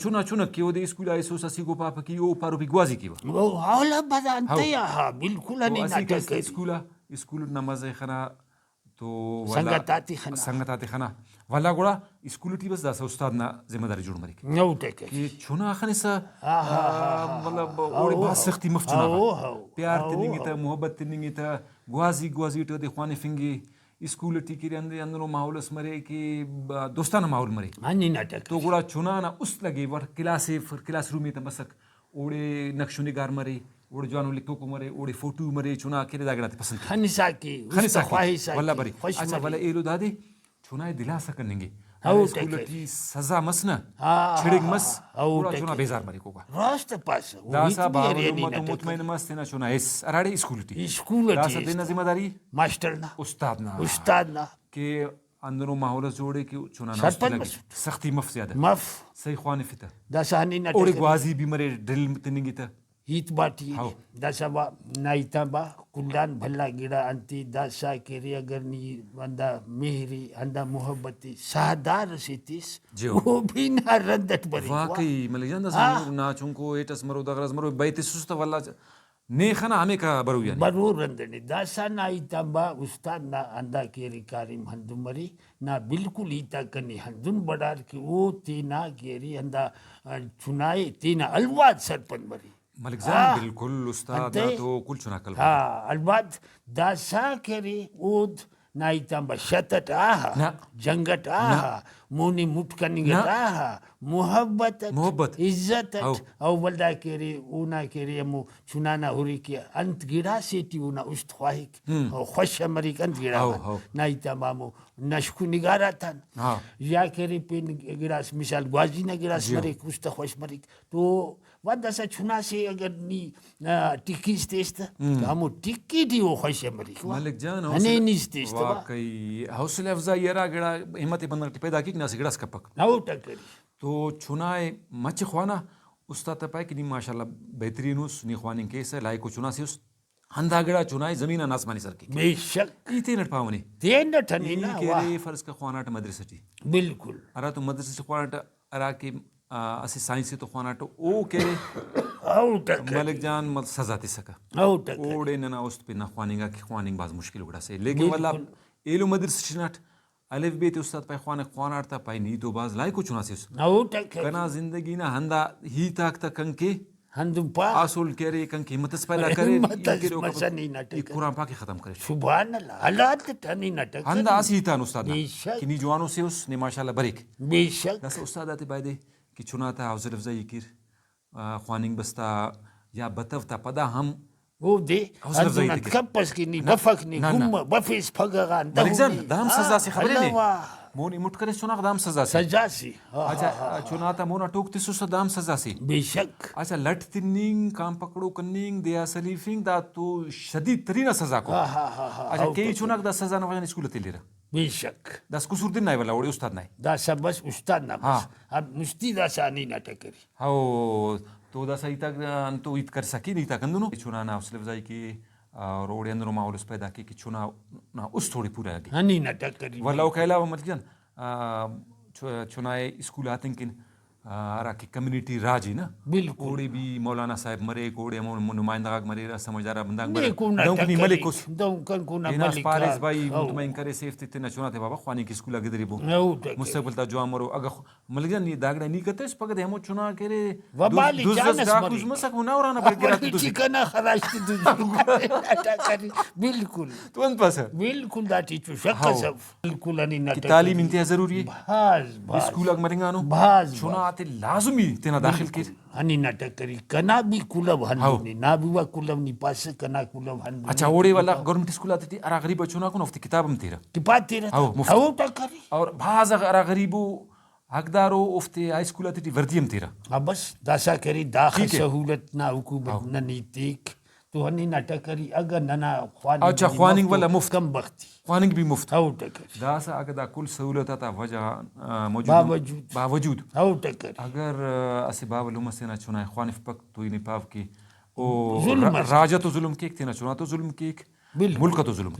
چونا که ودی اسکول ایسو سسی گو پاپ کی او پارو بی گوازی کی او حالا بدانته ها بالکل تو نی اسی که ناٹک اسکول نماز خنا تو संगताती खना संगताती खना वाला गोड़ा स्कूल टी बस दास उस्ताद ना जिम्मेदारी जुड़ मरी नौटक कि चुना खने सा मतलब हाँ, ओड़े वो बात हाँ, सख्ती मफ हाँ, चुना वो हाँ, प्यार हाँ, तिनिंगी वो था मोहब्बत तिनिंगी था गुआजी तो दे ख्वाने फिंगी स्कूल टी के अंदर माहौल मरे कि दोस्ताना माहौल मरे अनि नाटक तो गोड़ा चुना ना उस लगे वर क्लास रूम में तमसक ओड़े नक्शो निगार मरे ओड़े जवानों लिखो को मरे ओड़े फोटो मरे चुना अकेले दागड़ा पसंद खनिसा की खनिसा उसका ख्वाहिश वल्ला बरी खुश अच्छा वल्ला एलो दादी चुनाए दिलासा करनेंगे हाउ स्कूल टेक टी सजा मसना हाँ, छिड़िंग मस हाउ पूरा टेक चुना बेजार मरी कोगा रास्त पास दासा बावल रेनी मत मुतमइन मस तेना चुना S Arade school T school दासा देना जिम्मेदारी मास्टर ना उस्ताद ना के अंदरों माहौल जोड़े कि चुना ना सरपंच लगी सख्ती मफ ज्यादा मफ सही ख्वाने फिता दासा अनि ओड़े नाटक ग्वाजी भी मरे ड्रिल तिनिंगी था हित बाटी हाउ दासा बा नाइता बा कुंडान भल्ला गिड़ा अंती दासा केरी अगर नी बंदा मेहरी अंदा मोहब्बती सादार सितिस वो भी ना रंदत बरी वाकई मतलब जानदा ना चुंको एटस मरो दगरस मरो बैते सुस्त वाला ने खना हमें का बरू यानी बरू रंदनी दासा नाइता बा उस्ताद ना अंदा केरी कारिम हंदुमरी ना बिल्कुल इता कनी हंदुन बडार की वो तीना केरी अंदा चुनाए तीना अलवाद सरपन बरी मलिक जान बिल्कुल उस्ताद ना तो कुल चुना कल हाँ अलबाद दासा केरी उद नाइतम शतट आहा जंगट आहा मुनी मुटकनिगट आहा मोहब्बत इज्जत औ वल्दा केरी उना केरी मु चुनाना हुरी के अंत गिरा सेटी उना उस्त ख्वाहिक खुश अमरीक अंत गिरा नाइतम मामू नशकु निगारा तन या केरी पिन गिरास मिसाल ग्वाजीना गिरास मरिक उस्त खुश मरिक तो वदसा चुना से अगर नी टिकी स्टेस्ट हमु टिकी दी वो खुश मरिक मलिक जान हने नी स्टेस्ट वाकई हौसला अफजाई यरा गिड़ा हिम्मत बंद पैदा की ना सिगड़ा स्कपक नाउ टकरी तो चुनाए मच ख्वाना उस्ताद पाए कि नी माशाल्लाह बेहतरीन उस नी ख्वानी के से लाइक को चुना से उस हंदा गिड़ा चुनाए जमीन आसमानी सर की बेशक इते नट पावनी ते नटनी ना के रे फर्ज का ख्वानाट मदरसटी बिल्कुल अरा तो मदरसे ख्वानाट अरा के असी साइंस तो ख्वानाट ओ के मलिक जान मत सजा ती सका ओड़े ना उस्त पे ना ख्वानिंगा की ख्वानिंग बाज मुश्किल उड़ा से लेकिन मतलब एलो मदरसे नट अलिफ बेत उस्ताद पाए ख्वानाट ता पाए नी तो बाज लाई को चुना से कना जिंदगी ना हंदा ही ताक ता कंके हंदुम पा आसुल करे कंके मतस पैदा करे ये कुरान पाक खत्म करे सुभान अल्लाह हालात तनी नटक हंदा आसी ता उस्ताद कि नी जवानों से उस ने माशाल्लाह बरिक बेशक दस उस्ताद आते बायदे कि चुना था हौसला अफजाई किर ख्वानिंग बस्ता या बतवता पदा हम वो दे हंदुन कपस की नी बफक नी गुम बफिस फगरान दाम सजा से खबरे ने मोनी मुट करे सुना दाम सजा सी अच्छा चुना था मोना टोकती सुस दाम सजा सी बेशक अच्छा लट तिनिंग काम पकड़ो कन्निंग दिया सलीफिंग दा तो शदीद तरीना सजा को अच्छा कई चुना दा सजा ना वजन स्कूल तेलेरा बेशक दस कुसूर दिन नाही वाला ओडे उस्ताद नाही दा सब बस उस्ताद ना बस अब मुस्ती दा सानी नाटक करी हो तो दा सही तक तो इत कर सकी नहीं तक अंदनो चुना ना हौसला अफजाई की और ओड़े अंदरों माहौल पैदा की कि चुना ना उस थोड़ी पूरा आगे हनी नाटक करी वाला वो कहला वो मतलब जान चुनाए स्कूल आते किन आरा की कम्युनिटी राज ही ना बिल्कुल ओड़े भी मौलाना साहब मरे कोड़े नुमाइंदा मरे समझदार बंदा मरे दौकनी मलिक उस दौकन को ना मलिक पारिस भाई मुतमईन करे सेफ्टी ते ना चुनाते बाबा ख्वानी की स्कूल आगे दरिबो मुस्तकबिल ता जो मरो अगर मलिक जान ये दागड़ा नी करते पगद हमो चुना करे वबाली जानस मसक मुना औराना बरगरा तो चिकना खराश्ती करी बिल्कुल तो अन पास बिल्कुल दाटी चु शक सब बिल्कुल अनि नाटक तालीम इंतहा जरूरी है भाज स्कूल अग मरिंगानो भाज चुना ते लाजमी तेना दाखिल की अनि नाटक करी कना भी कुलब हंदनी ना भी वा कुलब नी पास कना कुलब हंदनी अच्छा ओड़े वाला गवर्नमेंट स्कूल आती थी अरा गरीब चुना को नफ्ती किताब में तेरा किताब तेरा हाउ टकरी और भाज अरा गरीबो हकदारो उफ्ते हाई स्कूल आती थी वर्दियम तेरा अब बस दासा करी दाखिल सहूलत ना हुकूमत ना नीतिक तो हनी नाटक करी अगर नना ख्वानिंग अच्छा ख्वानिंग वाला मुफ्त कम बख्ती ख्वानिंग भी मुफ्त हाउ टकरी दासा अगर दा कुल सहूलत था वजह मौजूद बावजूद हाउ टकरी अगर असे बावल मसना चुना ख्वानिफ पक तो इने पाव की ओ राजा तो जुल्म केक तेना चुना तो जुल्म केक मुल्क तो जुल्म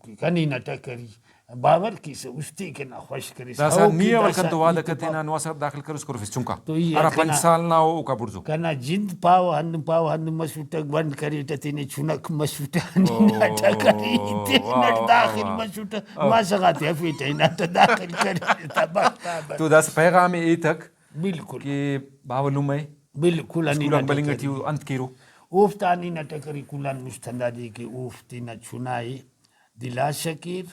की हनी नाटक करी باور की से उस्ती के ना खुश करी दासा निया वलकन तो वादा करते ना नवासा दाखिल कर उसको फिर चुंका तो ये अरा 5 साल ना हो का बुर्जो कना जिंद पाव हंद मसूटक बंद करी ततीने चुनक मसूटा नाटा करी तीन दाखिल मसूटा मा सगाते फीट ना दाखिल करी तबा तो दास पैगाम ए तक बिल्कुल कि बावलुमै बिल्कुल अनि स्कूल बलिंगटी अंत किरो उफ्तानी नटकरी कुलान मुस्तंदादी के उफ्ती न चुनाई दिला शकीर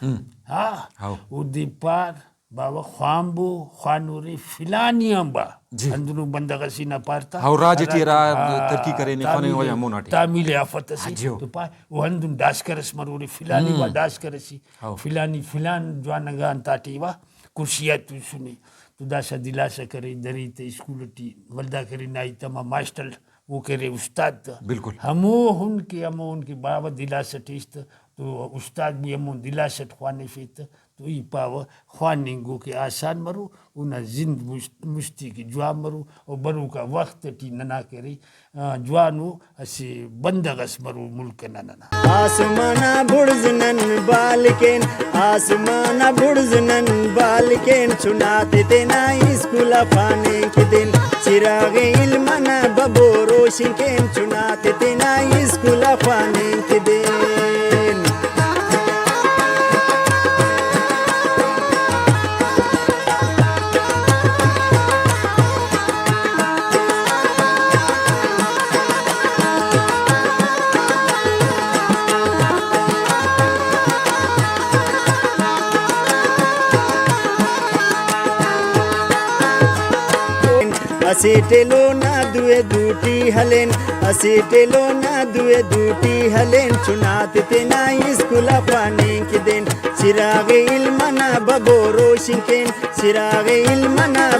हाँ उदीपार बाबा ख्वाम्बू ख्वानूरी फिलानियम्बा अंदरू बंदगसी न पारता हाउ राजटी रा तरकी करे ने कोने वया मोनाटी तामिल आफतसी तो पा वंदुन दासकरस मरूरी फिलानी वा दासकरसी फिलानी फिलान ज्वानगा अंताटीवा कुर्सिया तू सुनी तो दासा दिलासा करे दरी ते स्कूलटी वल्दा करे नाई तमा मास्टर वो करे उस्ताद बिल्कुल हमो उनकी बाबा दिलासा टिस्त तो उस्ताद भी हमो दिलासा ख्वाने फित तो ई पाव ख्वानिंगो के आसान मरु उना जिंद मुस्ती की ज्वा मरु और बरु का वक्त टी नना करे ज्वानु असे बंदगस मरु मुल्क नना आसमाना बुर्जनन बालकेन चुनाते तेना स्कूल फाने के दिन चिराग इल्मना बबो रोशन केन चुनाते तेना स्कूल फाने के दिन असेटेलो ना दुए दूटी हलेन चुनाते तेना स्कूल पाने के दिन चिराग इल्मना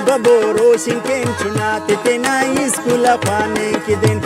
बबो रोशन केन चुनाते तेना स्कूल पाने के दिन